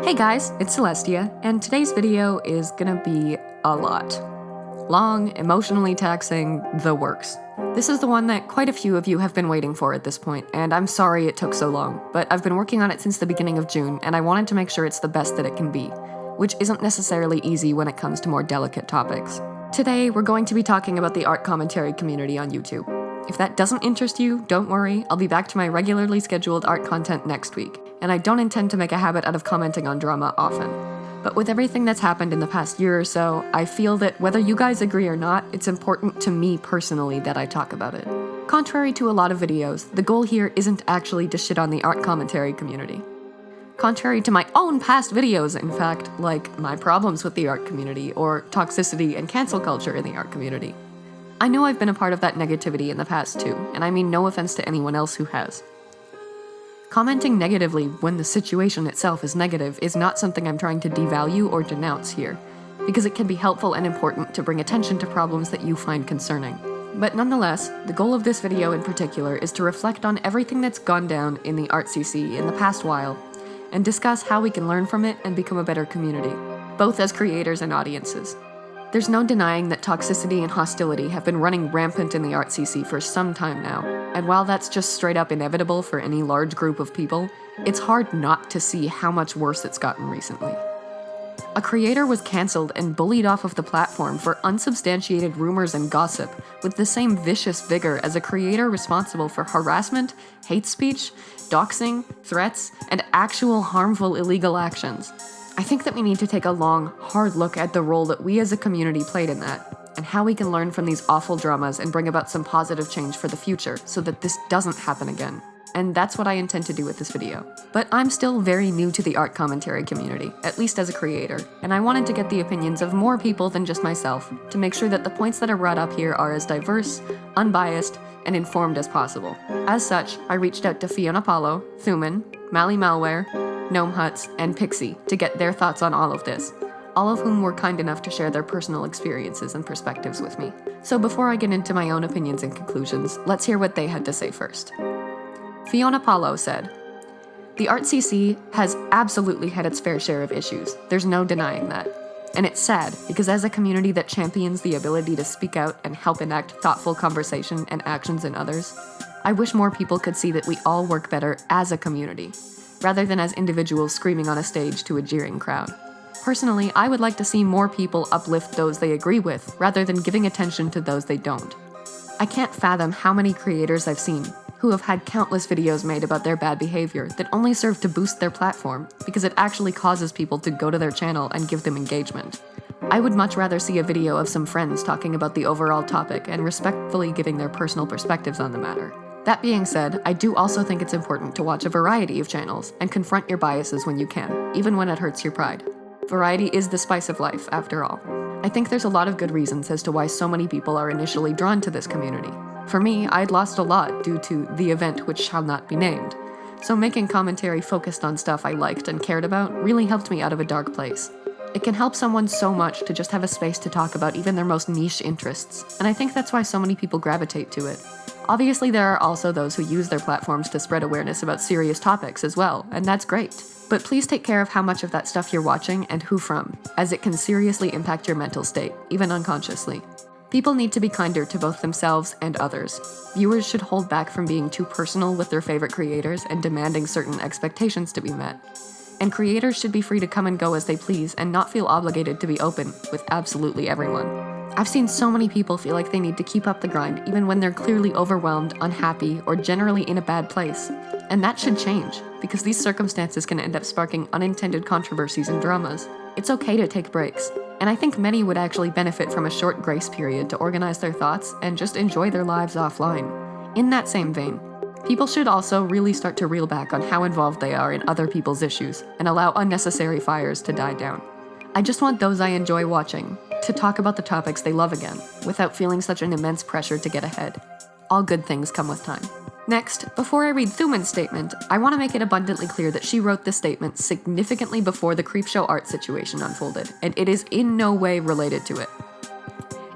Hey guys, it's Celestia, and today's video is gonna be a lot. Long, emotionally taxing, the works. This is the one that quite a few of you have been waiting for at this point, and I'm sorry it took so long, but I've been working on it since the beginning of June, and I wanted to make sure it's the best that it can be, which isn't necessarily easy when it comes to more delicate topics. Today, we're going to be talking about the art commentary community on YouTube. If that doesn't interest you, don't worry, I'll be back to my regularly scheduled art content next week, and I don't intend to make a habit out of commenting on drama often. But with everything that's happened in the past year or so, I feel that whether you guys agree or not, it's important to me personally that I talk about it. Contrary to a lot of videos, the goal here isn't actually to shit on the art commentary community. Contrary to my own past videos, in fact, like my problems with the art community, or toxicity and cancel culture in the art community. I know I've been a part of that negativity in the past too, and I mean no offense to anyone else who has. Commenting negatively when the situation itself is negative is not something I'm trying to devalue or denounce here, because it can be helpful and important to bring attention to problems that you find concerning. But nonetheless, the goal of this video in particular is to reflect on everything that's gone down in the ArtCC in the past while, and discuss how we can learn from it and become a better community, both as creators and audiences. There's no denying that toxicity and hostility have been running rampant in the ArtCC for some time now, and while that's just straight up inevitable for any large group of people, it's hard not to see how much worse it's gotten recently. A creator was cancelled and bullied off of the platform for unsubstantiated rumors and gossip with the same vicious vigor as a creator responsible for harassment, hate speech, doxing, threats, and actual harmful illegal actions. I think that we need to take a long, hard look at the role that we as a community played in that, and how we can learn from these awful dramas and bring about some positive change for the future so that this doesn't happen again. And that's what I intend to do with this video. But I'm still very new to the art commentary community, at least as a creator, and I wanted to get the opinions of more people than just myself to make sure that the points that are brought up here are as diverse, unbiased, and informed as possible. As such, I reached out to Fionapollo, Thumin, MaliMalware, Gnomehuts, and Piixie to get their thoughts on all of this, all of whom were kind enough to share their personal experiences and perspectives with me. So before I get into my own opinions and conclusions, let's hear what they had to say first. Fionapollo said, "The ArtCC has absolutely had its fair share of issues, there's no denying that. And it's sad, because as a community that champions the ability to speak out and help enact thoughtful conversation and actions in others, I wish more people could see that we all work better as a community, rather than as individuals screaming on a stage to a jeering crowd. Personally, I would like to see more people uplift those they agree with, rather than giving attention to those they don't. I can't fathom how many creators I've seen who have had countless videos made about their bad behavior that only serve to boost their platform because it actually causes people to go to their channel and give them engagement. I would much rather see a video of some friends talking about the overall topic and respectfully giving their personal perspectives on the matter. That being said, I do also think it's important to watch a variety of channels and confront your biases when you can, even when it hurts your pride. Variety is the spice of life, after all. I think there's a lot of good reasons as to why so many people are initially drawn to this community. For me, I'd lost a lot due to the event which shall not be named, so making commentary focused on stuff I liked and cared about really helped me out of a dark place. It can help someone so much to just have a space to talk about even their most niche interests, and I think that's why so many people gravitate to it. Obviously, there are also those who use their platforms to spread awareness about serious topics as well, and that's great. But please take care of how much of that stuff you're watching and who from, as it can seriously impact your mental state, even unconsciously. People need to be kinder to both themselves and others. Viewers should hold back from being too personal with their favorite creators and demanding certain expectations to be met. And creators should be free to come and go as they please and not feel obligated to be open with absolutely everyone. I've seen so many people feel like they need to keep up the grind even when they're clearly overwhelmed, unhappy, or generally in a bad place. And that should change, because these circumstances can end up sparking unintended controversies and dramas. It's okay to take breaks, and I think many would actually benefit from a short grace period to organize their thoughts and just enjoy their lives offline. In that same vein, people should also really start to reel back on how involved they are in other people's issues and allow unnecessary fires to die down. I just want those I enjoy watching to talk about the topics they love again, without feeling such an immense pressure to get ahead. All good things come with time. Next, before I read Thumin's statement, I want to make it abundantly clear that she wrote this statement significantly before the Creepshow art situation unfolded, and it is in no way related to it.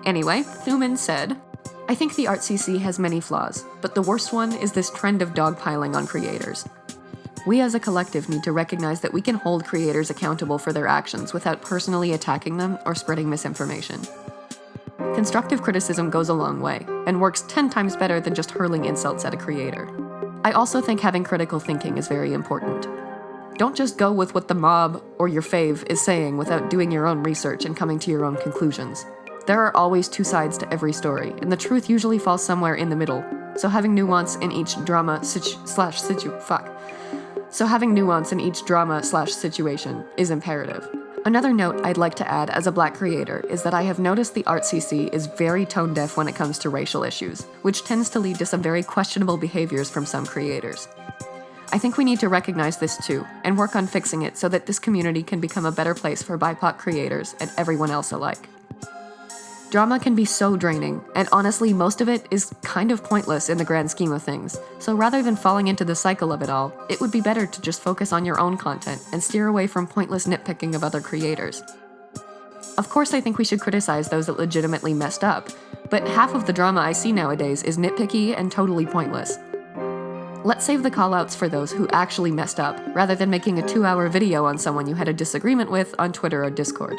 Anyway, Thumin said, "I think the ArtCC has many flaws, but the worst one is this trend of dogpiling on creators. We as a collective need to recognize that we can hold creators accountable for their actions without personally attacking them or spreading misinformation. Constructive criticism goes a long way, and works 10 times better than just hurling insults at a creator. I also think having critical thinking is very important. Don't just go with what the mob or your fave is saying without doing your own research and coming to your own conclusions. There are always two sides to every story, and the truth usually falls somewhere in the middle, so having nuance in each drama/situation is imperative. Another note I'd like to add as a Black creator is that I have noticed the ArtCC is very tone deaf when it comes to racial issues, which tends to lead to some very questionable behaviors from some creators. I think we need to recognize this too, and work on fixing it so that this community can become a better place for BIPOC creators and everyone else alike. Drama can be so draining, and honestly, most of it is kind of pointless in the grand scheme of things, so rather than falling into the cycle of it all, it would be better to just focus on your own content and steer away from pointless nitpicking of other creators. Of course, I think we should criticize those that legitimately messed up, but half of the drama I see nowadays is nitpicky and totally pointless. Let's save the callouts for those who actually messed up, rather than making a 2-hour video on someone you had a disagreement with on Twitter or Discord.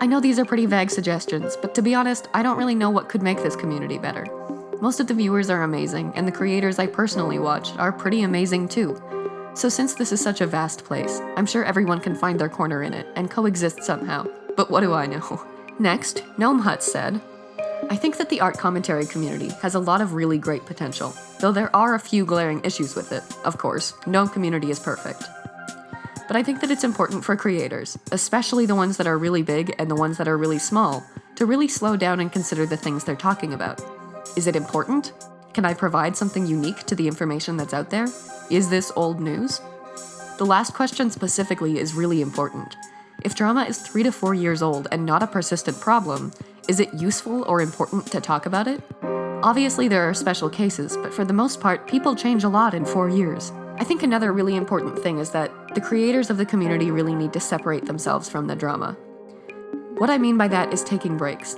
I know these are pretty vague suggestions, but to be honest, I don't really know what could make this community better. Most of the viewers are amazing, and the creators I personally watch are pretty amazing too. So since this is such a vast place, I'm sure everyone can find their corner in it and coexist somehow. But what do I know? Next, Gnomehuts said, I think that the art commentary community has a lot of really great potential, though there are a few glaring issues with it. Of course, no community is perfect. But I think that it's important for creators, especially the ones that are really big and the ones that are really small, to really slow down and consider the things they're talking about. Is it important? Can I provide something unique to the information that's out there? Is this old news? The last question specifically is really important. If drama is 3 to 4 years old and not a persistent problem, is it useful or important to talk about it? Obviously there are special cases, but for the most part, people change a lot in 4 years. I think another really important thing is that the creators of the community really need to separate themselves from the drama. What I mean by that is taking breaks.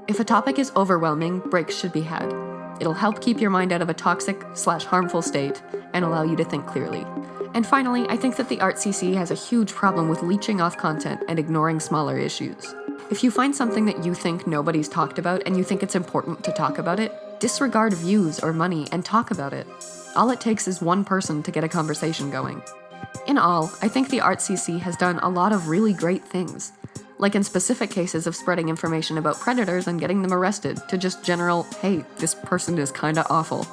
If a topic is overwhelming, breaks should be had. It'll help keep your mind out of a toxic/harmful state and allow you to think clearly. And finally, I think that the ArtCC has a huge problem with leeching off content and ignoring smaller issues. If you find something that you think nobody's talked about and you think it's important to talk about it, disregard views or money and talk about it. All it takes is one person to get a conversation going. In all, I think the ArtCC has done a lot of really great things, like in specific cases of spreading information about predators and getting them arrested, to just general, hey, this person is kinda awful.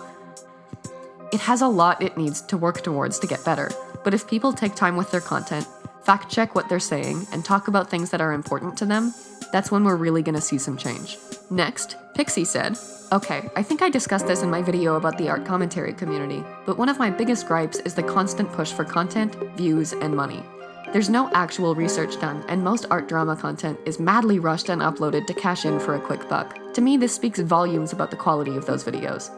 It has a lot it needs to work towards to get better, but if people take time with their content, fact check what they're saying, and talk about things that are important to them, that's when we're really gonna see some change. Next, Piixie said, okay, I think I discussed this in my video about the art commentary community, but one of my biggest gripes is the constant push for content, views, and money. There's no actual research done, and most art drama content is madly rushed and uploaded to cash in for a quick buck. To me, this speaks volumes about the quality of those videos.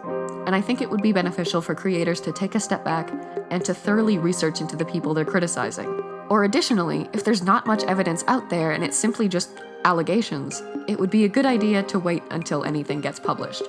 And I think it would be beneficial for creators to take a step back and to thoroughly research into the people they're criticizing. Or additionally, if there's not much evidence out there and it's simply just allegations, it would be a good idea to wait until anything gets published.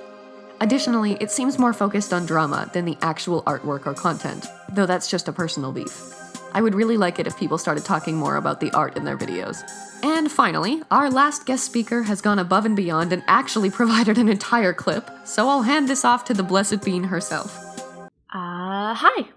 Additionally, it seems more focused on drama than the actual artwork or content, though that's just a personal beef. I would really like it if people started talking more about the art in their videos. And finally, our last guest speaker has gone above and beyond and actually provided an entire clip, so I'll hand this off to the blessed bean herself. Hi.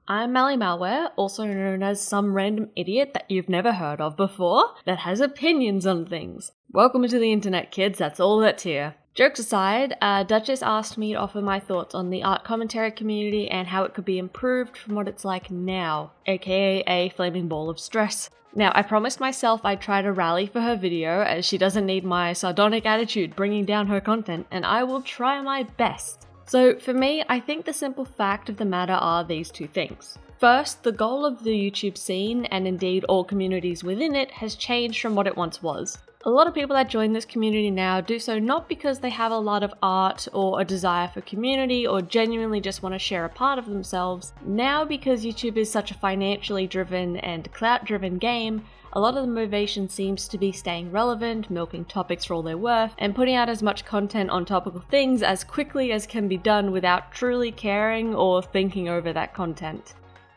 I'm MaliMalware, also known as some random idiot that you've never heard of before, that has opinions on things. Welcome to the internet, kids, that's all that's here. Jokes aside, Duchess asked me to offer my thoughts on the art commentary community and how it could be improved from what it's like now, aka a flaming ball of stress. Now, I promised myself I'd try to rally for her video, as she doesn't need my sardonic attitude bringing down her content, and I will try my best. So for me, I think the simple fact of the matter are these two things. First, the goal of the YouTube scene, and indeed all communities within it, has changed from what it once was. A lot of people that join this community now do so not because they have a lot of art or a desire for community or genuinely just want to share a part of themselves. Now, because YouTube is such a financially driven and clout-driven game, a lot of the motivation seems to be staying relevant, milking topics for all they're worth, and putting out as much content on topical things as quickly as can be done without truly caring or thinking over that content.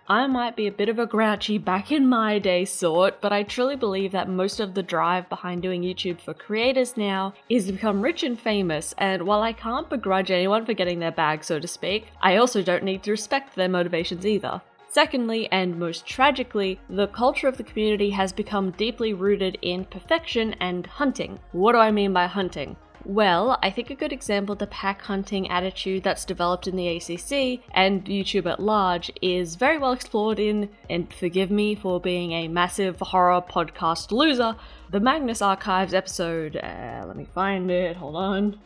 I might be a bit of a grouchy back in my day sort, but I truly believe that most of the drive behind doing YouTube for creators now is to become rich and famous, and while I can't begrudge anyone for getting their bag, so to speak, I also don't need to respect their motivations either. Secondly, and most tragically, the culture of the community has become deeply rooted in perfection and hunting. What do I mean by hunting? Well, I think a good example of the pack hunting attitude that's developed in the ACC and YouTube at large is very well explored in, and forgive me for being a massive horror podcast loser, the Magnus Archives episode, let me find it, hold on.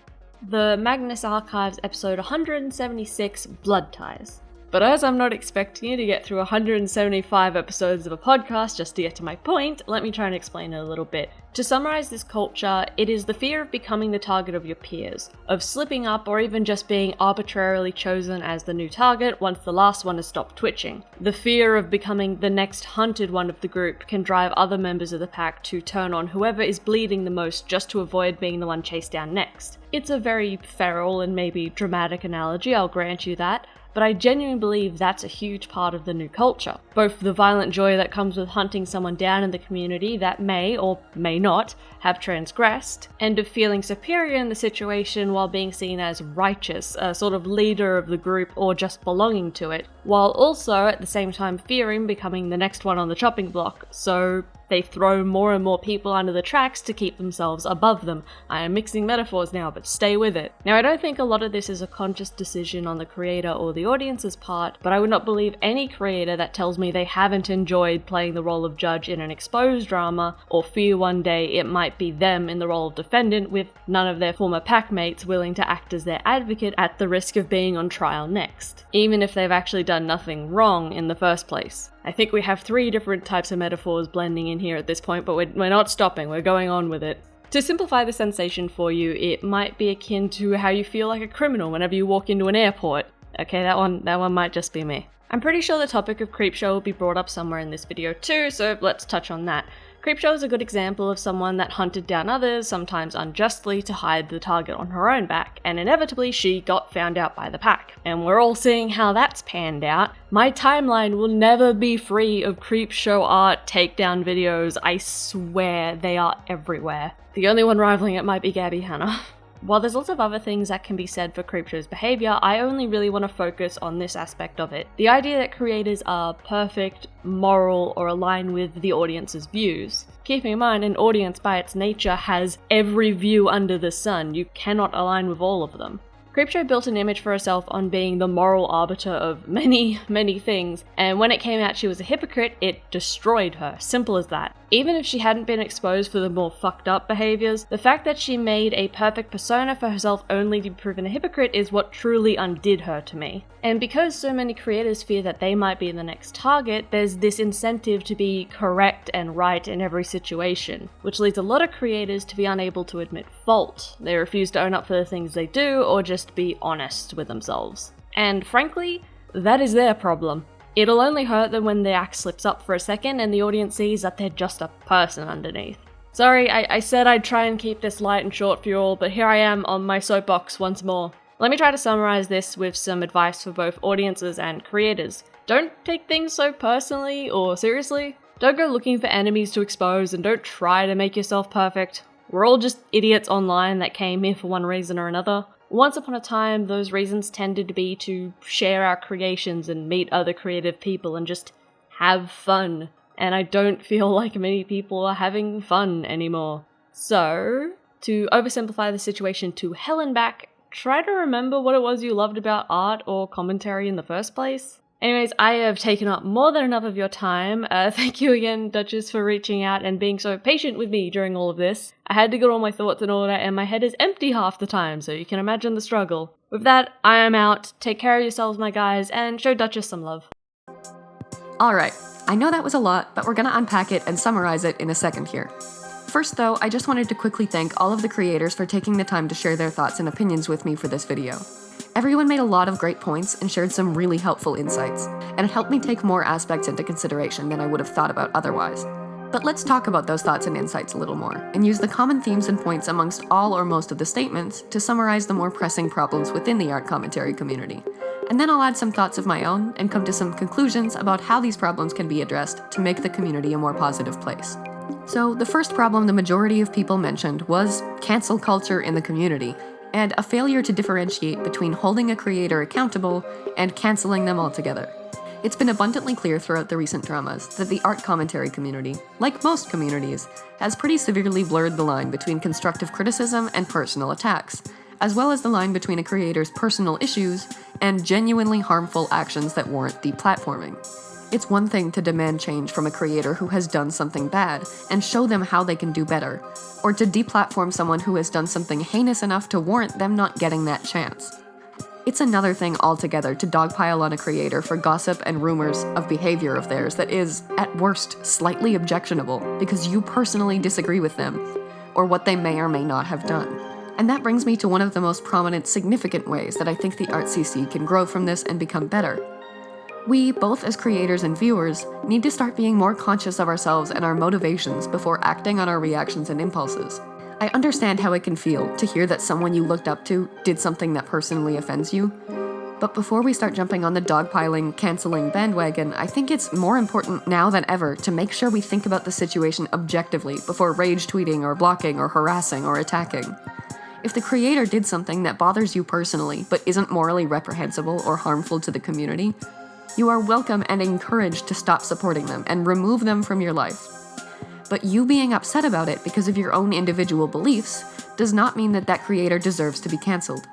The Magnus Archives episode 176, Blood Ties. But as I'm not expecting you to get through 175 episodes of a podcast just to get to my point, let me try and explain it a little bit. To summarize this culture, it is the fear of becoming the target of your peers, of slipping up or even just being arbitrarily chosen as the new target once the last one has stopped twitching. The fear of becoming the next hunted one of the group can drive other members of the pack to turn on whoever is bleeding the most just to avoid being the one chased down next. It's a very feral and maybe dramatic analogy, I'll grant you that, but I genuinely believe that's a huge part of the new culture. Both the violent joy that comes with hunting someone down in the community that may or may not have transgressed, and of feeling superior in the situation while being seen as righteous, a sort of leader of the group or just belonging to it, while also at the same time fearing becoming the next one on the chopping block, so they throw more and more people under the tracks to keep themselves above them. I am mixing metaphors now, but stay with it. Now, I don't think a lot of this is a conscious decision on the creator or the audience's part, but I would not believe any creator that tells me they haven't enjoyed playing the role of judge in an exposed drama, or fear one day it might be them in the role of defendant with none of their former packmates willing to act as their advocate at the risk of being on trial next, even if they've actually done nothing wrong in the first place. I think we have 3 different types of metaphors blending in here at this point, but we're not stopping, we're going on with it. To simplify the sensation for you, it might be akin to how you feel like a criminal whenever you walk into an airport. Okay, that one might just be me. I'm pretty sure the topic of creepshow will be brought up somewhere in this video too, so let's touch on that. Creepshow is a good example of someone that hunted down others, sometimes unjustly, to hide the target on her own back, and inevitably she got found out by the pack. And we're all seeing how that's panned out. My timeline will never be free of creepshow art takedown videos. I swear they are everywhere. The only one rivaling it might be Gabby Hanna. While there's lots of other things that can be said for creepshow's behavior, I only really want to focus on this aspect of it. The idea that creators are perfect, moral, or align with the audience's views. Keeping in mind, an audience by its nature has every view under the sun. You cannot align with all of them. Creepshow built an image for herself on being the moral arbiter of many, many things, and when it came out she was a hypocrite, it destroyed her. Simple as that. Even if she hadn't been exposed for the more fucked up behaviors, the fact that she made a perfect persona for herself only to be proven a hypocrite is what truly undid her to me. And because so many creators fear that they might be the next target, there's this incentive to be correct and right in every situation, which leads a lot of creators to be unable to admit fault. They refuse to own up for the things they do, or just be honest with themselves. And frankly, that is their problem. It'll only hurt them when the act slips up for a second and the audience sees that they're just a person underneath. Sorry, I said I'd try and keep this light and short for you all, but here I am on my soapbox once more. Let me try to summarize this with some advice for both audiences and creators. Don't take things so personally or seriously. Don't go looking for enemies to expose, and don't try to make yourself perfect. We're all just idiots online that came here for one reason or another. Once upon a time, those reasons tended to be to share our creations and meet other creative people and just have fun. And I don't feel like many people are having fun anymore. So, to oversimplify the situation to hell and back, try to remember what it was you loved about art or commentary in the first place. Anyways, I have taken up more than enough of your time. Thank you again, Duchess, for reaching out and being so patient with me during all of this. I had to get all my thoughts in order, and my head is empty half the time, so you can imagine the struggle. With that, I am out. Take care of yourselves, my guys, and show Duchess some love. Alright, I know that was a lot, but we're gonna unpack it and summarize it in a second here. First though, I just wanted to quickly thank all of the creators for taking the time to share their thoughts and opinions with me for this video. Everyone made a lot of great points and shared some really helpful insights, and it helped me take more aspects into consideration than I would have thought about otherwise. But let's talk about those thoughts and insights a little more, and use the common themes and points amongst all or most of the statements to summarize the more pressing problems within the art commentary community. and then I'll add some thoughts of my own and come to some conclusions about how these problems can be addressed to make the community a more positive place. So, the first problem the majority of people mentioned was cancel culture in the community, and a failure to differentiate between holding a creator accountable and canceling them altogether. It's been abundantly clear throughout the recent dramas that the art commentary community, like most communities, has pretty severely blurred the line between constructive criticism and personal attacks, as well as the line between a creator's personal issues and genuinely harmful actions that warrant deplatforming. It's one thing to demand change from a creator who has done something bad and show them how they can do better, or to deplatform someone who has done something heinous enough to warrant them not getting that chance. It's another thing altogether to dogpile on a creator for gossip and rumors of behavior of theirs that is, at worst, slightly objectionable because you personally disagree with them, or what they may or may not have done. And that brings me to one of the most prominent, significant ways that I think the Art CC can grow from this and become better. We, both as creators and viewers, need to start being more conscious of ourselves and our motivations before acting on our reactions and impulses. I understand how it can feel to hear that someone you looked up to did something that personally offends you, but before we start jumping on the dogpiling, canceling bandwagon, I think it's more important now than ever to make sure we think about the situation objectively before rage tweeting or blocking or harassing or attacking. If the creator did something that bothers you personally but isn't morally reprehensible or harmful to the community, you are welcome and encouraged to stop supporting them and remove them from your life. But you being upset about it because of your own individual beliefs does not mean that that creator deserves to be cancelled.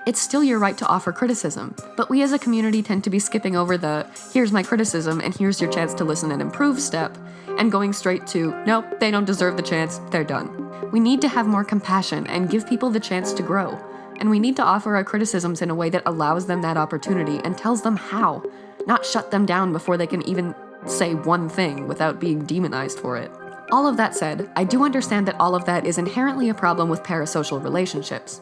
It's still your right to offer criticism, but we as a community tend to be skipping over the here's my criticism and here's your chance to listen and improve step, and going straight to nope, they don't deserve the chance, they're done. We need to have more compassion and give people the chance to grow, and we need to offer our criticisms in a way that allows them that opportunity and tells them how, not shut them down before they can even say one thing without being demonized for it. All of that said, I do understand that all of that is inherently a problem with parasocial relationships.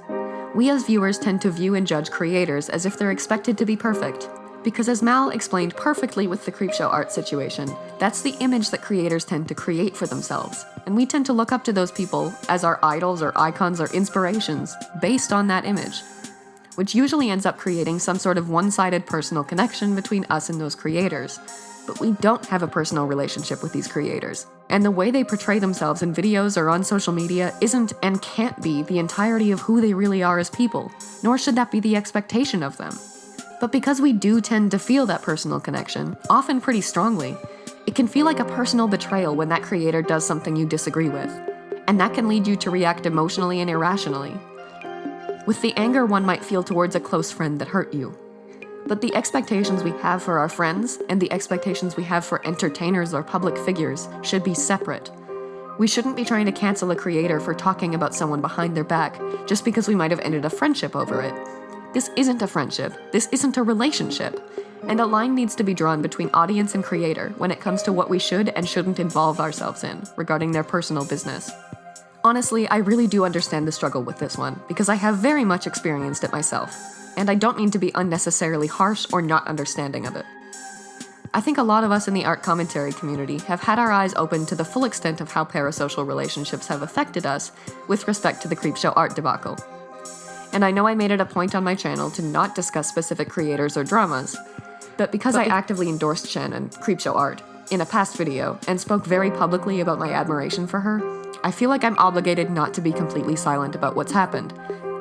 We as viewers tend to view and judge creators as if they're expected to be perfect, because as Mal explained perfectly with the Creepshow art situation, that's the image that creators tend to create for themselves, and we tend to look up to those people as our idols or icons or inspirations based on that image, which usually ends up creating some sort of one-sided personal connection between us and those creators. But we don't have a personal relationship with these creators, and the way they portray themselves in videos or on social media isn't and can't be the entirety of who they really are as people, nor should that be the expectation of them. But because we do tend to feel that personal connection, often pretty strongly, it can feel like a personal betrayal when that creator does something you disagree with, and that can lead you to react emotionally and irrationally, with the anger one might feel towards a close friend that hurt you. But the expectations we have for our friends and the expectations we have for entertainers or public figures should be separate. We shouldn't be trying to cancel a creator for talking about someone behind their back just because we might have ended a friendship over it. This isn't a friendship, this isn't a relationship, and a line needs to be drawn between audience and creator when it comes to what we should and shouldn't involve ourselves in regarding their personal business. Honestly, I really do understand the struggle with this one because I have very much experienced it myself. And I don't mean to be unnecessarily harsh or not understanding of it. I think a lot of us in the art commentary community have had our eyes open to the full extent of how parasocial relationships have affected us with respect to the Creepshow art debacle. And I know I made it a point on my channel to not discuss specific creators or dramas, but because I actively endorsed Shannon, Creepshow art, in a past video and spoke very publicly about my admiration for her, I feel like I'm obligated not to be completely silent about what's happened.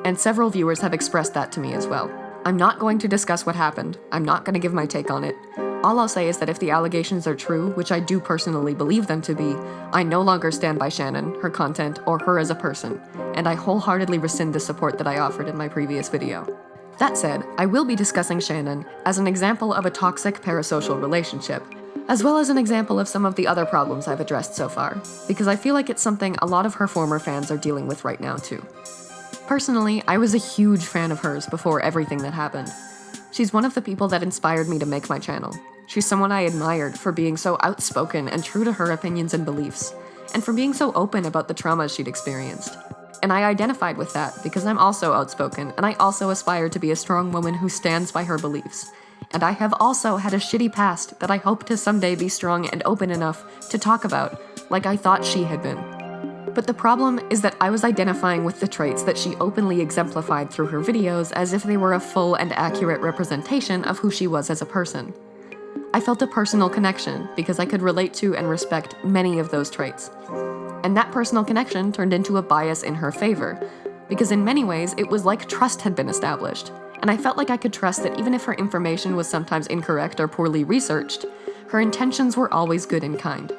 And several viewers have expressed that to me as well. I'm not going to discuss what happened. I'm not going to give my take on it. All I'll say is that if the allegations are true, which I do personally believe them to be, I no longer stand by Shannon, her content, or her as a person, and I wholeheartedly rescind the support that I offered in my previous video. That said, I will be discussing Shannon as an example of a toxic parasocial relationship, as well as an example of some of the other problems I've addressed so far, because I feel like it's something a lot of her former fans are dealing with right now too. Personally, I was a huge fan of hers before everything that happened. She's one of the people that inspired me to make my channel. She's someone I admired for being so outspoken and true to her opinions and beliefs, and for being so open about the traumas she'd experienced. And I identified with that because I'm also outspoken, and I also aspire to be a strong woman who stands by her beliefs. And I have also had a shitty past that I hope to someday be strong and open enough to talk about, like I thought she had been. But the problem is that I was identifying with the traits that she openly exemplified through her videos as if they were a full and accurate representation of who she was as a person. I felt a personal connection because I could relate to and respect many of those traits. And that personal connection turned into a bias in her favor, because in many ways it was like trust had been established, and I felt like I could trust that even if her information was sometimes incorrect or poorly researched, her intentions were always good and kind.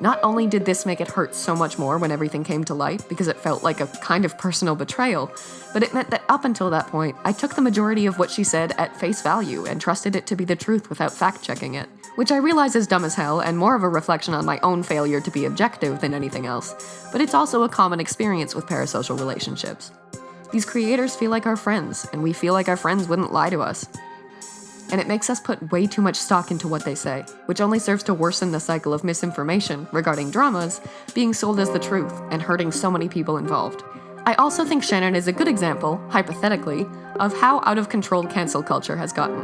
Not only did this make it hurt so much more when everything came to light, because it felt like a kind of personal betrayal, but it meant that up until that point, I took the majority of what she said at face value and trusted it to be the truth without fact-checking it, which I realize is dumb as hell and more of a reflection on my own failure to be objective than anything else, but it's also a common experience with parasocial relationships. These creators feel like our friends, and we feel like our friends wouldn't lie to us. And it makes us put way too much stock into what they say, which only serves to worsen the cycle of misinformation regarding dramas being sold as the truth and hurting so many people involved. I also think Shannon is a good example, hypothetically, of how out of control cancel culture has gotten.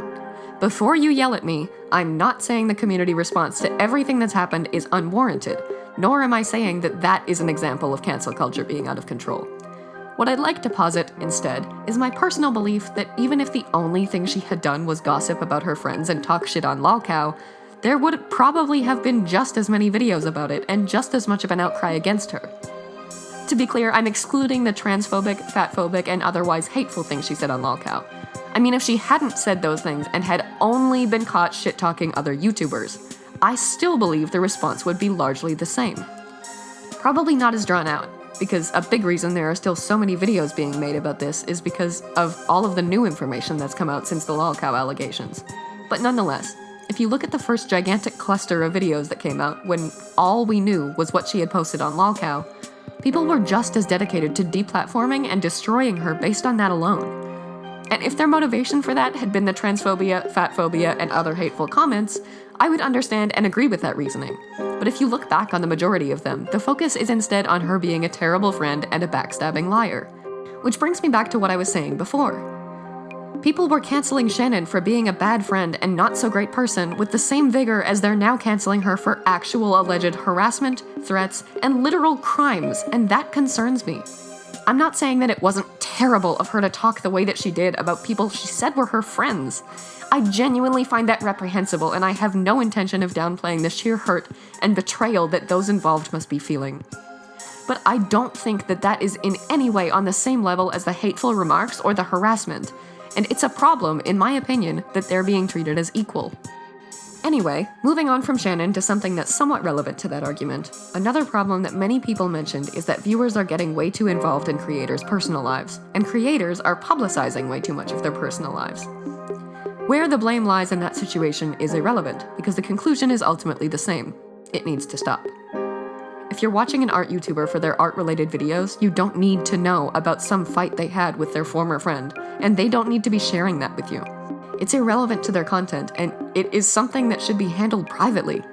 Before you yell at me, I'm not saying the community response to everything that's happened is unwarranted, nor am I saying that that is an example of cancel culture being out of control. What I'd like to posit, instead, is my personal belief that even if the only thing she had done was gossip about her friends and talk shit on lolcow, there would probably have been just as many videos about it and just as much of an outcry against her. To be clear, I'm excluding the transphobic, fatphobic, and otherwise hateful things she said on lolcow. I mean, if she hadn't said those things and had only been caught shit-talking other YouTubers, I still believe the response would be largely the same. Probably not as drawn out, because a big reason there are still so many videos being made about this is because of all of the new information that's come out since the lolcow allegations. But nonetheless, if you look at the first gigantic cluster of videos that came out when all we knew was what she had posted on lolcow, people were just as dedicated to deplatforming and destroying her based on that alone. And if their motivation for that had been the transphobia, fatphobia, and other hateful comments, I would understand and agree with that reasoning. But if you look back on the majority of them, the focus is instead on her being a terrible friend and a backstabbing liar. Which brings me back to what I was saying before. People were canceling Shannon for being a bad friend and not so great person with the same vigor as they're now canceling her for actual alleged harassment, threats, and literal crimes, and that concerns me. I'm not saying that it wasn't terrible of her to talk the way that she did about people she said were her friends. I genuinely find that reprehensible, and I have no intention of downplaying the sheer hurt and betrayal that those involved must be feeling. But I don't think that that is in any way on the same level as the hateful remarks or the harassment, and it's a problem, in my opinion, that they're being treated as equal. Anyway, moving on from Shannon to something that's somewhat relevant to that argument, another problem that many people mentioned is that viewers are getting way too involved in creators' personal lives, and creators are publicizing way too much of their personal lives. Where the blame lies in that situation is irrelevant, because the conclusion is ultimately the same. It needs to stop. If you're watching an art YouTuber for their art-related videos, you don't need to know about some fight they had with their former friend, and they don't need to be sharing that with you. It's irrelevant to their content, and it is something that should be handled privately.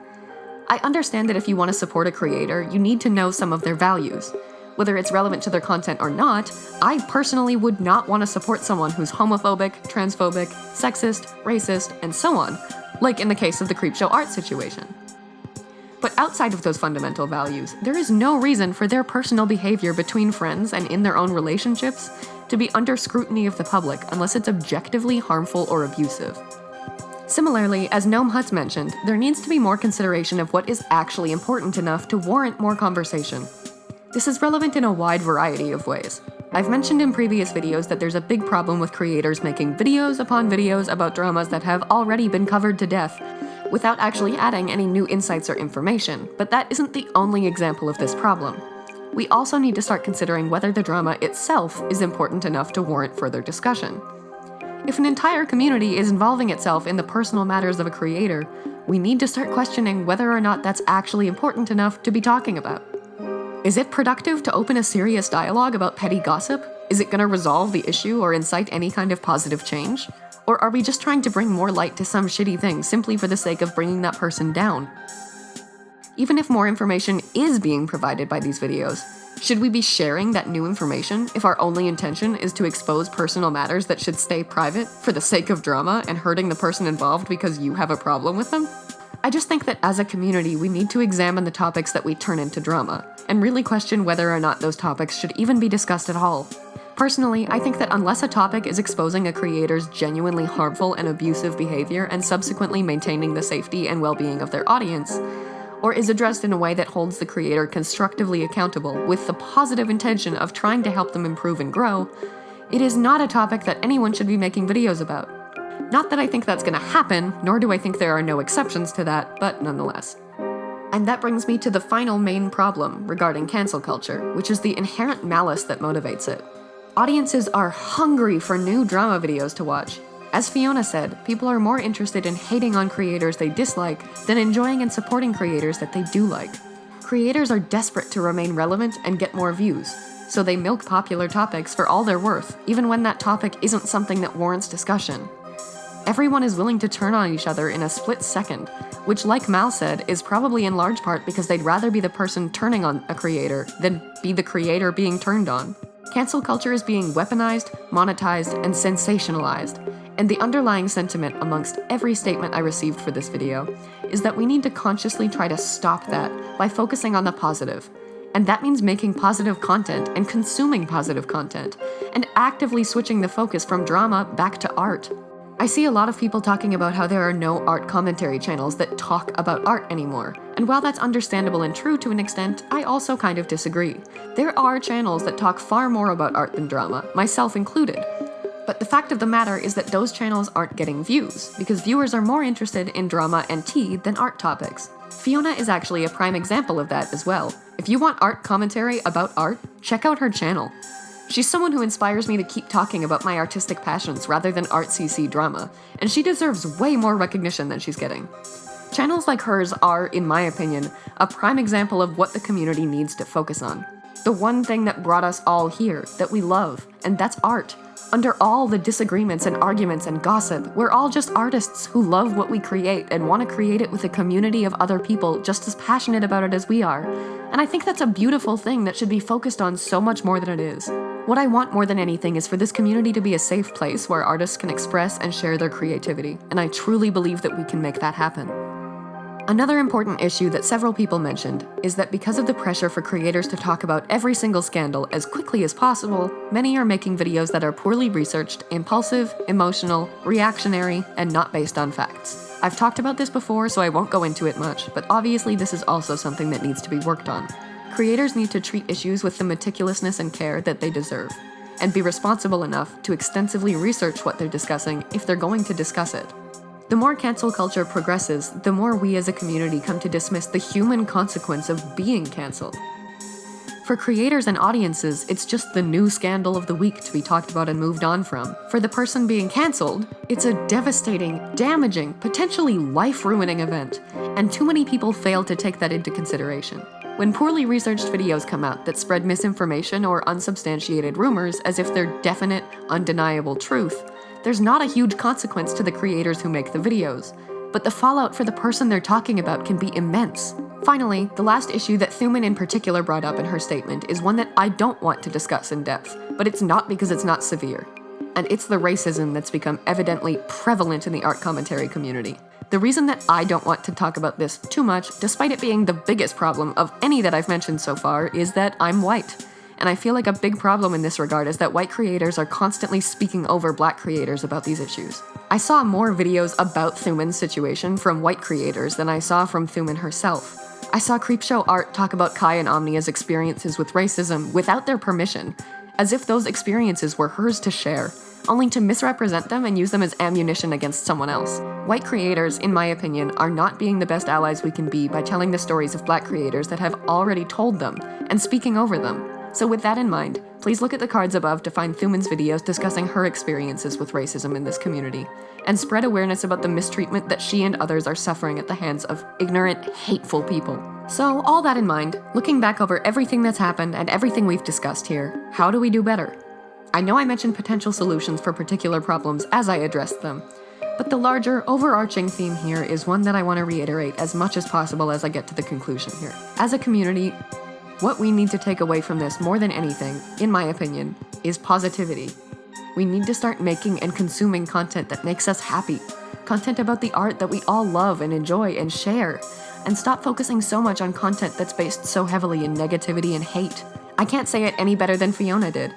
I understand that if you want to support a creator, you need to know some of their values. Whether it's relevant to their content or not, I personally would not want to support someone who's homophobic, transphobic, sexist, racist, and so on, like in the case of the Creepshow art situation. But outside of those fundamental values, there is no reason for their personal behavior between friends and in their own relationships to be under scrutiny of the public unless it's objectively harmful or abusive. Similarly, as Gnomehuts mentioned, there needs to be more consideration of what is actually important enough to warrant more conversation. This is relevant in a wide variety of ways. I've mentioned in previous videos that there's a big problem with creators making videos upon videos about dramas that have already been covered to death, without actually adding any new insights or information, but that isn't the only example of this problem. We also need to start considering whether the drama itself is important enough to warrant further discussion. If an entire community is involving itself in the personal matters of a creator, we need to start questioning whether or not that's actually important enough to be talking about. Is it productive to open a serious dialogue about petty gossip? Is it going to resolve the issue or incite any kind of positive change? Or are we just trying to bring more light to some shitty thing simply for the sake of bringing that person down? Even if more information is being provided by these videos, should we be sharing that new information if our only intention is to expose personal matters that should stay private for the sake of drama and hurting the person involved because you have a problem with them? I just think that as a community, we need to examine the topics that we turn into drama, and really question whether or not those topics should even be discussed at all. Personally, I think that unless a topic is exposing a creator's genuinely harmful and abusive behavior and subsequently maintaining the safety and well-being of their audience, or is addressed in a way that holds the creator constructively accountable with the positive intention of trying to help them improve and grow, it is not a topic that anyone should be making videos about. Not that I think that's gonna happen, nor do I think there are no exceptions to that, but nonetheless. And that brings me to the final main problem regarding cancel culture, which is the inherent malice that motivates it. Audiences are hungry for new drama videos to watch. As Fiona said, people are more interested in hating on creators they dislike than enjoying and supporting creators that they do like. Creators are desperate to remain relevant and get more views, so they milk popular topics for all they're worth, even when that topic isn't something that warrants discussion. Everyone is willing to turn on each other in a split second, which, like Mal said, is probably in large part because they'd rather be the person turning on a creator than be the creator being turned on. Cancel culture is being weaponized, monetized, and sensationalized, and the underlying sentiment amongst every statement I received for this video is that we need to consciously try to stop that by focusing on the positive. And that means making positive content and consuming positive content, and actively switching the focus from drama back to art. I see a lot of people talking about how there are no art commentary channels that talk about art anymore, and while that's understandable and true to an extent, I also kind of disagree. There are channels that talk far more about art than drama, myself included. But the fact of the matter is that those channels aren't getting views, because viewers are more interested in drama and tea than art topics. Fiona is actually a prime example of that as well. If you want art commentary about art, check out her channel. She's someone who inspires me to keep talking about my artistic passions rather than art CC drama, and she deserves way more recognition than she's getting. Channels like hers are, in my opinion, a prime example of what the community needs to focus on. The one thing that brought us all here, that we love, and that's art. Under all the disagreements and arguments and gossip, we're all just artists who love what we create and want to create it with a community of other people just as passionate about it as we are. And I think that's a beautiful thing that should be focused on so much more than it is. What I want more than anything is for this community to be a safe place where artists can express and share their creativity, and I truly believe that we can make that happen. Another important issue that several people mentioned is that because of the pressure for creators to talk about every single scandal as quickly as possible, many are making videos that are poorly researched, impulsive, emotional, reactionary, and not based on facts. I've talked about this before, so I won't go into it much, but obviously this is also something that needs to be worked on. Creators need to treat issues with the meticulousness and care that they deserve, and be responsible enough to extensively research what they're discussing if they're going to discuss it. The more cancel culture progresses, the more we as a community come to dismiss the human consequence of being canceled. For creators and audiences, it's just the new scandal of the week to be talked about and moved on from. For the person being canceled, it's a devastating, damaging, potentially life-ruining event, and too many people fail to take that into consideration. When poorly researched videos come out that spread misinformation or unsubstantiated rumors as if they're definite, undeniable truth, there's not a huge consequence to the creators who make the videos, but the fallout for the person they're talking about can be immense. Finally, the last issue that Thumin in particular brought up in her statement is one that I don't want to discuss in depth, but it's not because it's not severe. And it's the racism that's become evidently prevalent in the art commentary community. The reason that I don't want to talk about this too much, despite it being the biggest problem of any that I've mentioned so far, is that I'm white. And I feel like a big problem in this regard is that white creators are constantly speaking over black creators about these issues. I saw more videos about Thumin's situation from white creators than I saw from Thumin herself. I saw Creepshow Art talk about Kai and Omnia's experiences with racism without their permission, as if those experiences were hers to share, only to misrepresent them and use them as ammunition against someone else. White creators, in my opinion, are not being the best allies we can be by telling the stories of black creators that have already told them and speaking over them. So with that in mind, please look at the cards above to find Thumin's videos discussing her experiences with racism in this community, and spread awareness about the mistreatment that she and others are suffering at the hands of ignorant, hateful people. So, all that in mind, looking back over everything that's happened and everything we've discussed here, how do we do better? I know I mentioned potential solutions for particular problems as I addressed them, but the larger, overarching theme here is one that I want to reiterate as much as possible as I get to the conclusion here. As a community, what we need to take away from this more than anything, in my opinion, is positivity. We need to start making and consuming content that makes us happy. content about the art that we all love and enjoy and share, and stop focusing so much on content that's based so heavily in negativity and hate. I can't say it any better than Fiona did.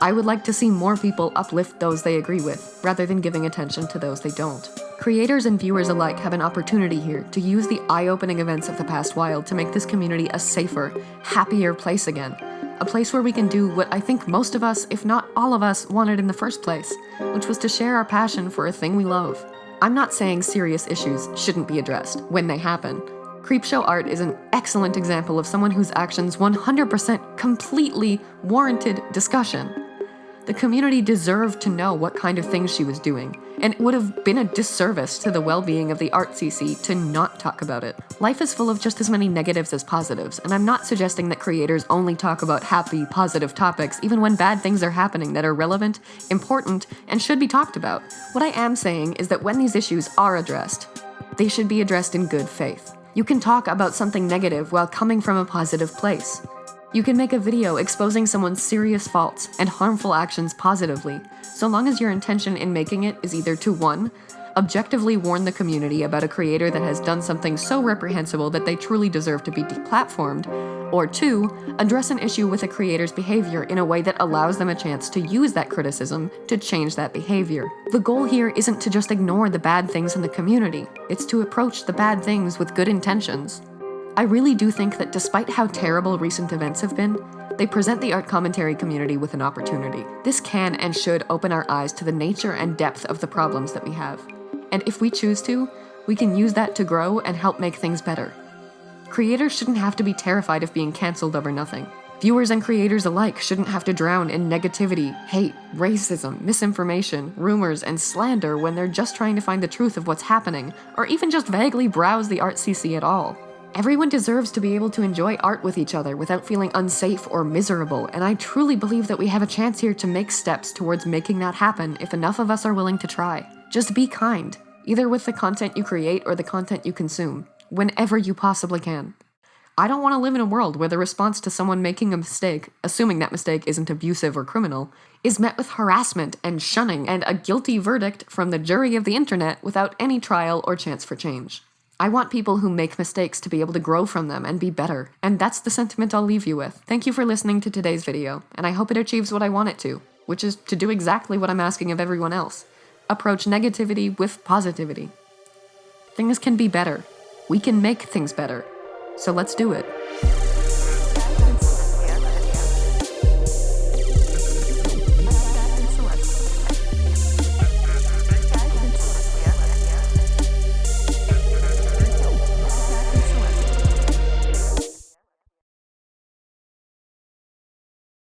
I would like to see more people uplift those they agree with, rather than giving attention to those they don't. Creators and viewers alike have an opportunity here to use the eye-opening events of the past while to make this community a safer, happier place again. A place where we can do what I think most of us, if not all of us, wanted in the first place, which was to share our passion for a thing we love. I'm not saying serious issues shouldn't be addressed when they happen. Creepshow art is an excellent example of someone whose actions 100% completely warranted discussion. The community deserved to know what kind of things she was doing, and it would have been a disservice to the well-being of the art CC to not talk about it. Life is full of just as many negatives as positives, and I'm not suggesting that creators only talk about happy, positive topics even when bad things are happening that are relevant, important, and should be talked about. What I am saying is that when these issues are addressed, they should be addressed in good faith. You can talk about something negative while coming from a positive place. You can make a video exposing someone's serious faults and harmful actions positively, so long as your intention in making it is either to 1. Objectively warn the community about a creator that has done something so reprehensible that they truly deserve to be deplatformed, or 2. Address an issue with a creator's behavior in a way that allows them a chance to use that criticism to change that behavior. The goal here isn't to just ignore the bad things in the community, it's to approach the bad things with good intentions. I really do think that despite how terrible recent events have been, they present the art commentary community with an opportunity. This can and should open our eyes to the nature and depth of the problems that we have. And if we choose to, we can use that to grow and help make things better. Creators shouldn't have to be terrified of being cancelled over nothing. Viewers and creators alike shouldn't have to drown in negativity, hate, racism, misinformation, rumors, and slander when they're just trying to find the truth of what's happening, or even just vaguely browse the art CC at all. Everyone deserves to be able to enjoy art with each other without feeling unsafe or miserable, and I truly believe that we have a chance here to make steps towards making that happen if enough of us are willing to try. Just be kind, either with the content you create or the content you consume, whenever you possibly can. I don't want to live in a world where the response to someone making a mistake, assuming that mistake isn't abusive or criminal, is met with harassment and shunning and a guilty verdict from the jury of the internet without any trial or chance for change. I want people who make mistakes to be able to grow from them and be better, and that's the sentiment I'll leave you with. Thank you for listening to today's video, and I hope it achieves what I want it to, which is to do exactly what I'm asking of everyone else. Approach negativity with positivity. Things can be better. We can make things better. So let's do it.